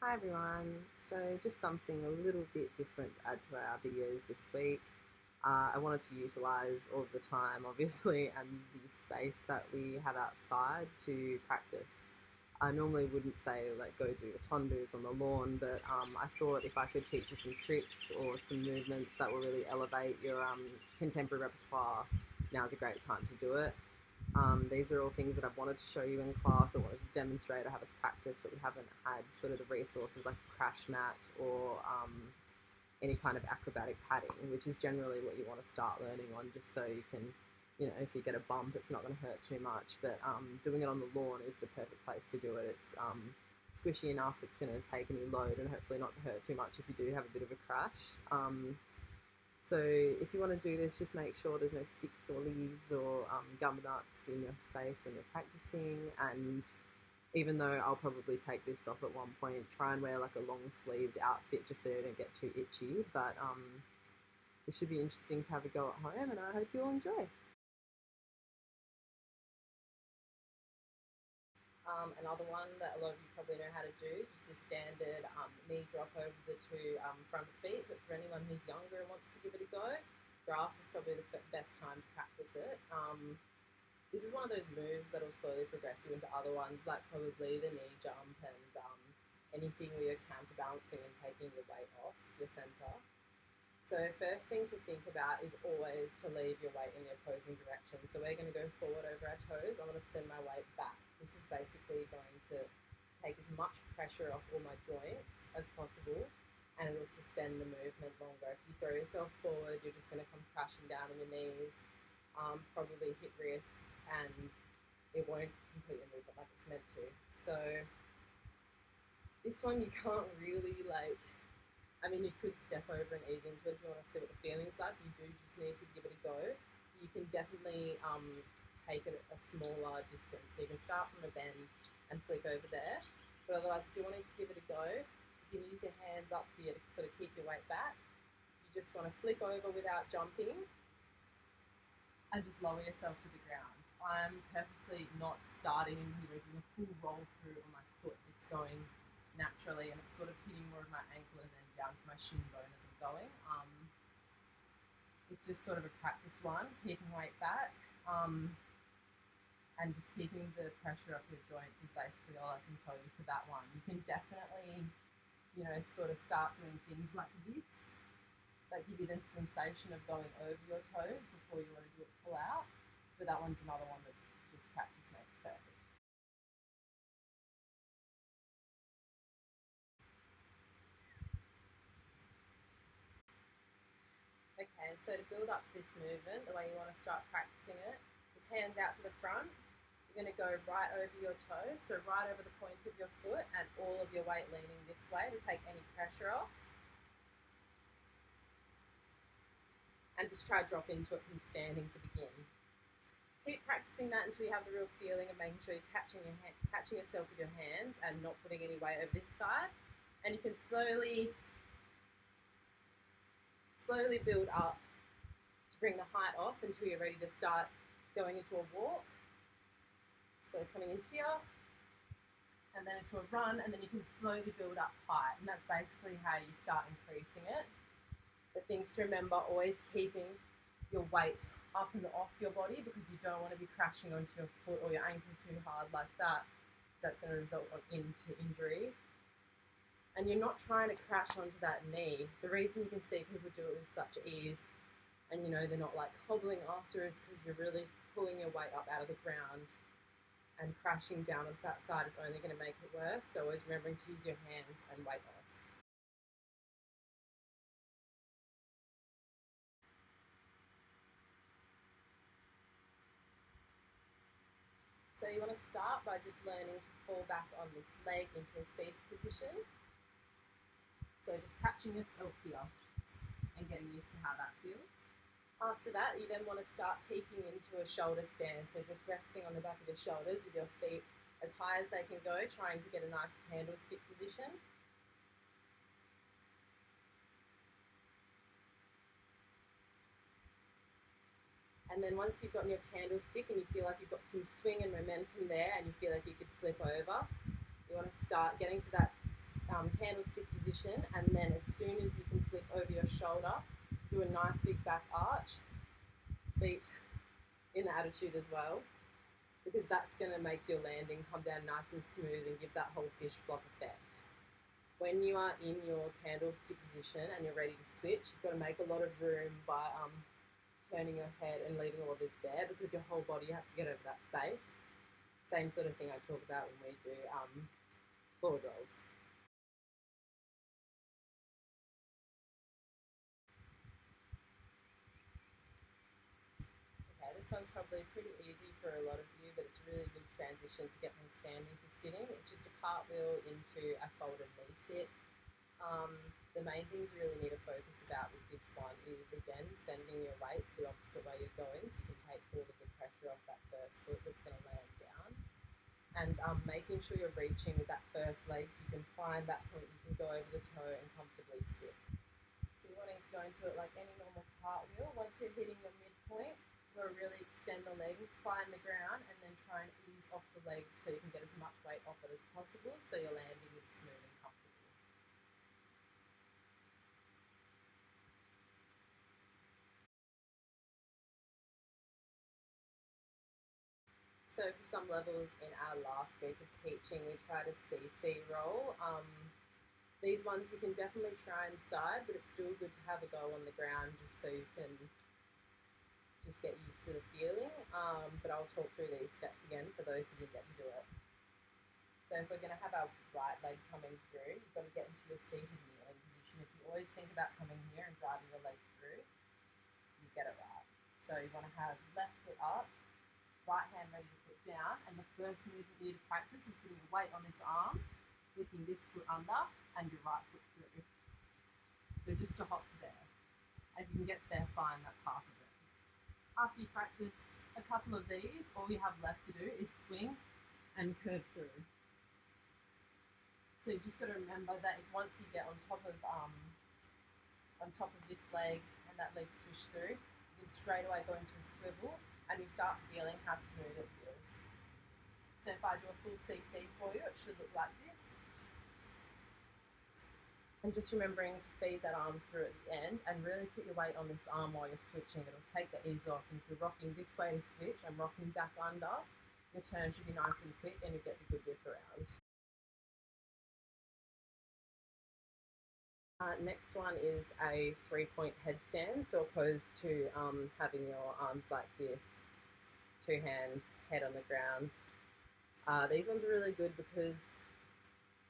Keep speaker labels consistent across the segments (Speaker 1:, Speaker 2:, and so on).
Speaker 1: Hi everyone. So just something a little bit different to add to our videos this week. I wanted to utilize all of the time, obviously, and the space that we have outside to practice. I normally wouldn't say like go do a ton do's on the lawn, but I thought if I could teach you some tricks or some movements that will really elevate your contemporary repertoire, now's a great time to do it. These are all things that I've wanted to show you in class or wanted to demonstrate or have us practice, but we haven't had sort of the resources like a crash mat or any kind of acrobatic padding, which is generally what you want to start learning on, just so you can, if you get a bump, it's not going to hurt too much. But doing it on the lawn is the perfect place to do it. It's squishy enough, it's going to take any load and hopefully not hurt too much if you do have a bit of a crash. So if you want to do this, just make sure there's no sticks or leaves or gum nuts in your space when you're practicing. And even though I'll probably take this off at one point, try and wear like a long sleeved outfit just so you don't get too itchy. But this should be interesting to have a go at home, and I hope you'll enjoy. Another one that a lot of you probably know how to do, just a standard knee drop over the two front feet. But for anyone who's younger and wants to give it a go, grass is probably the best time to practice it. This is one of those moves that will slowly progress you into other ones, like probably the knee jump and anything where you're counterbalancing and taking your weight off your center. So first thing to think about is always to leave your weight in the opposing direction. So we're going to go forward over our toes. I'm going to send my weight back. This is basically going to take as much pressure off all my joints as possible, and it will suspend the movement longer. If you throw yourself forward, you're just going to come crashing down on your knees, probably hit wrists, and it won't complete the movement like it's meant to. So this one you can't really you could step over and ease into it if you want to see what the feeling's like. You do just need to give it a go. You can definitely take it a smaller distance. So you can start from a bend and flick over there. But otherwise, if you're wanting to give it a go, you can use your hands up here to sort of keep your weight back. You just want to flick over without jumping and just lower yourself to the ground. I'm purposely not starting and doing a full roll through on my foot. It's going naturally, and it's sort of hitting more of my ankle and then down to my shin bone as I'm going. It's just sort of a practice one, keeping weight back, and just keeping the pressure off your joints is basically all I can tell you for that one. You can definitely, sort of start doing things like this that give you the sensation of going over your toes before you want to do it full out. But that one's another one that's just practice makes perfect. Okay, so to build up to this movement, the way you want to start practicing it is hands out to the front. You're going to go right over your toe, so right over the point of your foot, and all of your weight leaning this way to take any pressure off. And just try to drop into it from standing to begin. Keep practicing that until you have the real feeling of making sure you're catching yourself with your hands and not putting any weight over this side. And you can slowly build up to bring the height off until you're ready to start going into a walk. So coming into here, and then into a run, and then you can slowly build up height, and that's basically how you start increasing it. The things to remember, always keeping your weight up and off your body, because you don't want to be crashing onto your foot or your ankle too hard like that, because that's going to result into injury. And you're not trying to crash onto that knee. The reason you can see people do it with such ease, and they're not like hobbling after, is because you're really pulling your weight up out of the ground, and crashing down onto that side is only going to make it worse. So always remembering to use your hands and weight off. So you want to start by just learning to fall back on this leg into a seated position. So just catching yourself here and getting used to how that feels. After that, you then want to start peeking into a shoulder stand. So just resting on the back of the shoulders with your feet as high as they can go, trying to get a nice candlestick position. And then once you've gotten your candlestick and you feel like you've got some swing and momentum there and you feel like you could flip over, you want to start getting to that candlestick position, and then as soon as you can flick over your shoulder, do a nice big back arch, feet in the attitude as well, because that's going to make your landing come down nice and smooth and give that whole fish flop effect. When you are in your candlestick position and you're ready to switch, you've got to make a lot of room by turning your head and leaving all of this bare, because your whole body has to get over that space. Same sort of thing I talk about when we do forward rolls. Okay, this one's probably pretty easy for a lot of you, but it's a really good transition to get from standing to sitting. It's just a cartwheel into a folded knee sit. The main things you really need to focus about with this one is, again, sending your weight to the opposite way you're going, so you can take all of the pressure off that first foot that's going to land down. And making sure you're reaching with that first leg so you can find that point you can go over the toe and comfortably sit. So you're wanting to go into it like any normal cartwheel. Once you're hitting your midpoint, you want to really extend the legs, find the ground, and then try and ease off the legs so you can get as much weight off it as possible so your landing is smooth and comfortable. So for some levels in our last week of teaching, we tried a CC roll. These ones you can definitely try inside, but it's still good to have a go on the ground just so you can just get used to the feeling. But I'll talk through these steps again for those who didn't get to do it. So if we're going to have our right leg coming through, you've got to get into your seated kneeling position. If you always think about coming here and driving your leg through, you get it right. So you want to have left foot up, right hand ready to put down, and the first movement you need to practice is putting your weight on this arm, flicking this foot under, and your right foot through. So just to hop to there. And if you can get to there, fine, that's half of it. After you practice a couple of these, all you have left to do is swing and curve through. So you've just got to remember that once you get on top of this leg and that leg swish through, you can straight away go into a swivel and you start feeling how smooth it feels. So if I do a full CC for you, it should look like this. And just remembering to feed that arm through at the end and really put your weight on this arm while you're switching. It'll take the ease off. And if you're rocking this way to switch and rocking back under, your turn should be nice and quick and you get the good whip around. Next one is a 3-point headstand, so opposed to having your arms like this, two hands, head on the ground. These ones are really good because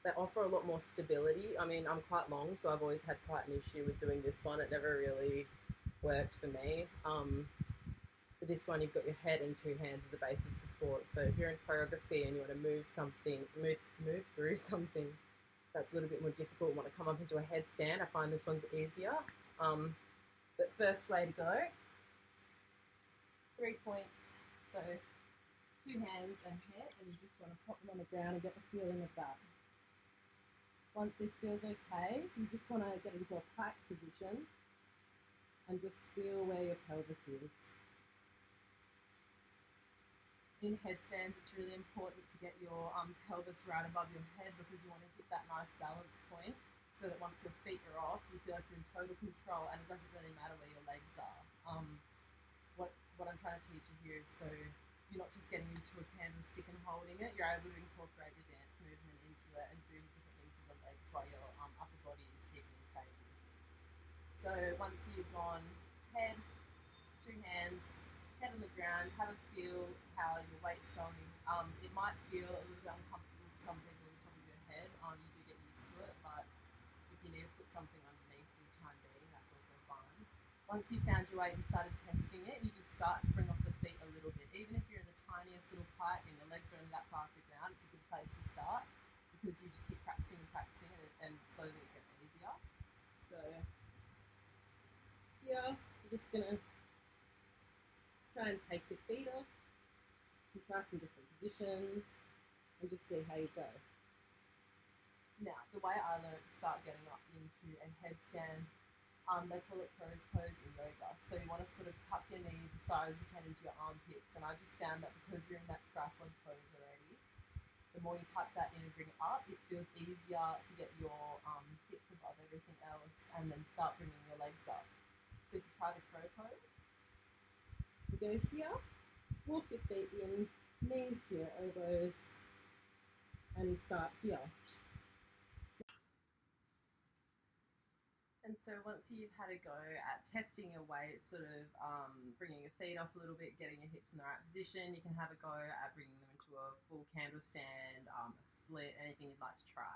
Speaker 1: they offer a lot more stability. I mean, I'm quite long, so I've always had quite an issue with doing this one. It never really worked for me. For this one, you've got your head and two hands as a base of support. So if you're in choreography and you want to move through something that's a little bit more difficult, want to come up into a headstand, I find this one's easier. But first way to go, 3 points. So two hands and head, and you just want to pop them on the ground and get the feeling of that. Once this feels okay, you just want to get into a plank position and just feel where your pelvis is. In headstands, it's really important to get your pelvis right above your head because you want to hit that nice balance point so that once your feet are off, you feel like you're in total control and it doesn't really matter where your legs are. What I'm trying to teach you here is so you're not just getting into a candlestick and holding it, you're able to incorporate your dance movement into it and do different things with the legs while your upper body is keeping you stable. So once you've gone head, two hands, head on the ground, have a feel how your weight's going. It might feel a little bit uncomfortable for some people on top of your head. You do get used to it, but if you need to put something underneath for the time being, that's also fine. Once you've found your weight and started testing it, you just start to bring off the feet a little bit. Even if you're in the tiniest little pike and your legs are only that far off the ground, it's a good place to start because you just keep practicing and slowly it gets easier. So yeah, you're just gonna try and take your feet off and try some different positions and just see how you go. Now, the way I learned to start getting up into a headstand, they call it crow's pose in yoga. So you want to sort of tuck your knees as far as you can into your armpits. And I just found that because you're in that triathlon pose already, the more you tuck that in and bring it up, it feels easier to get your hips above everything else and then start bringing your legs up. So if you try the crow pose, you go here, walk your feet in, knees to your elbows, and start here. And so once you've had a go at testing your weight, sort of bringing your feet off a little bit, getting your hips in the right position, you can have a go at bringing them into a full candle stand, a split, anything you'd like to try.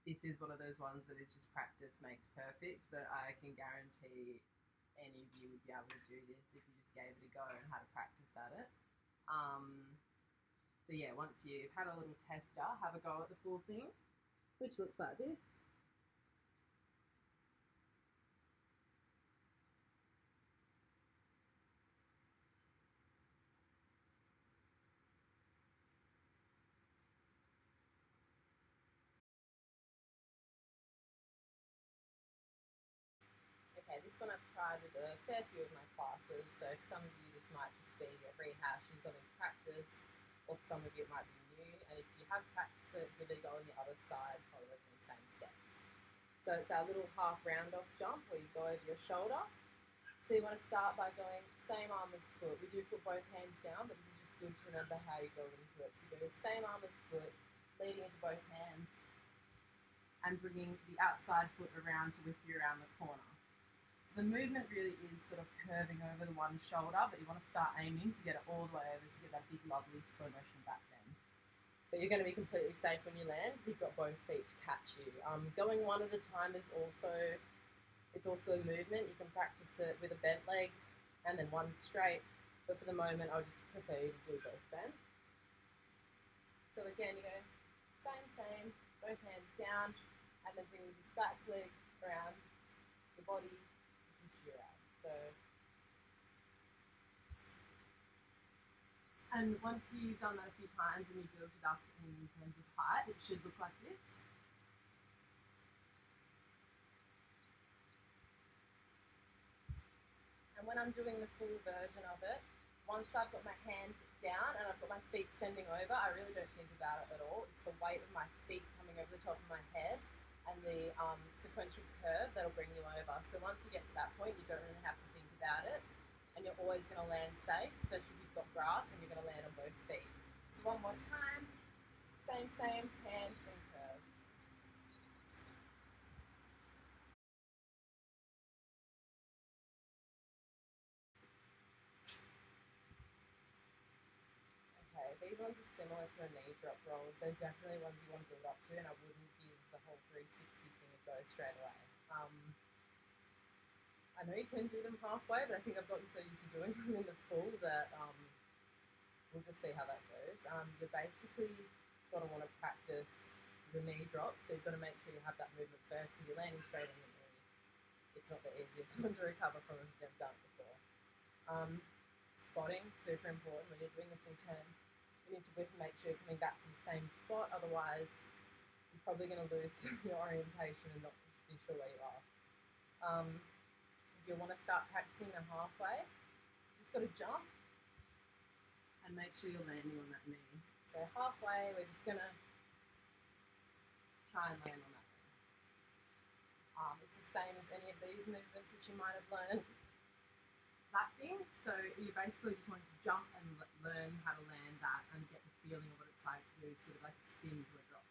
Speaker 1: This is one of those ones that is just practice makes perfect, but I can guarantee any of you would be able to do this if you just gave it a go and had a practice at it. So yeah, once you've had a little tester, have a go at the full thing, which looks like this. Okay, this one I've tried with a fair few of my classes, so for some of you this might just be a rehash and something to practice, or for some of you it might be new, and if you have practiced it, give it a go on the other side, following the same steps. So it's our little half round off jump where you go over your shoulder. So you want to start by going same arm as foot. We do put both hands down, but this is just good to remember how you go into it. So you go same arm as foot, leading into both hands, and bringing the outside foot around to whip you around the corner. So the movement really is sort of curving over the one shoulder, but you want to start aiming to get it all the way over to get that big, lovely slow motion back bend. But you're going to be completely safe when you land because you've got both feet to catch you. Going one at a time is also... It's also a movement. You can practice it with a bent leg and then one straight, but for the moment I'll just prefer you to do both bent. So again, you go same, both hands down, and then bring this back leg around your body to twist you around. So, and once you've done that a few times and you build it up in terms of height, it should look like this. And when I'm doing the full version of it, once I've got my hand down and I've got my feet extending over, I really don't think about it at all. It's the weight of my feet coming over the top of my head and the sequential curve that'll bring you over. So once you get to that point, you don't really have to think about it, and you're always going to land safe, especially if you've got grass and you're going to land on both feet. So one more time, same, hands and curve. Okay, these ones are similar to a knee drop rolls. They're definitely ones you want to build up to, and I wouldn't give the whole 360 thing a go straight away. I know you can do them halfway, but I think I've gotten so used to doing them in the full that we'll just see how that goes. You're basically got to want to practice your knee drop, so you've got to make sure you have that movement first because you're landing straight on your knee. It's not the easiest one to recover from if you've never done it before. Spotting, super important when you're doing a full turn. You need to whip and make sure you're coming back to the same spot, otherwise you're probably going to lose your orientation and not be sure where you are. If you want to start practicing the halfway, you just got to jump and make sure you're landing on that knee. So halfway, we're just going to try and land on that knee. It's the same as any of these movements which you might have learned lapping. So you basically just want to jump and learn how to land that and get the feeling of what it's like to do sort of like a spin to a drop.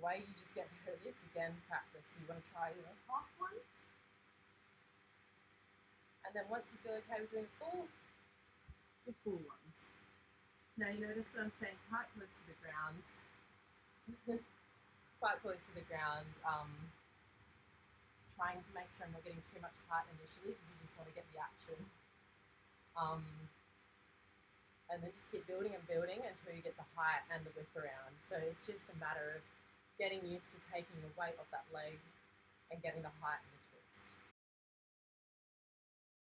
Speaker 1: The way you just get better at this, again, practice. So you want to try your half ones. And then once you feel okay with doing full, your full ones. Now you notice that I'm staying quite close to the ground. Quite close to the ground. Trying to make sure I'm not getting too much height initially because you just want to get the action. And then just keep building and building until you get the height and the whip around. So it's just a matter of getting used to taking the weight off that leg and getting the height and the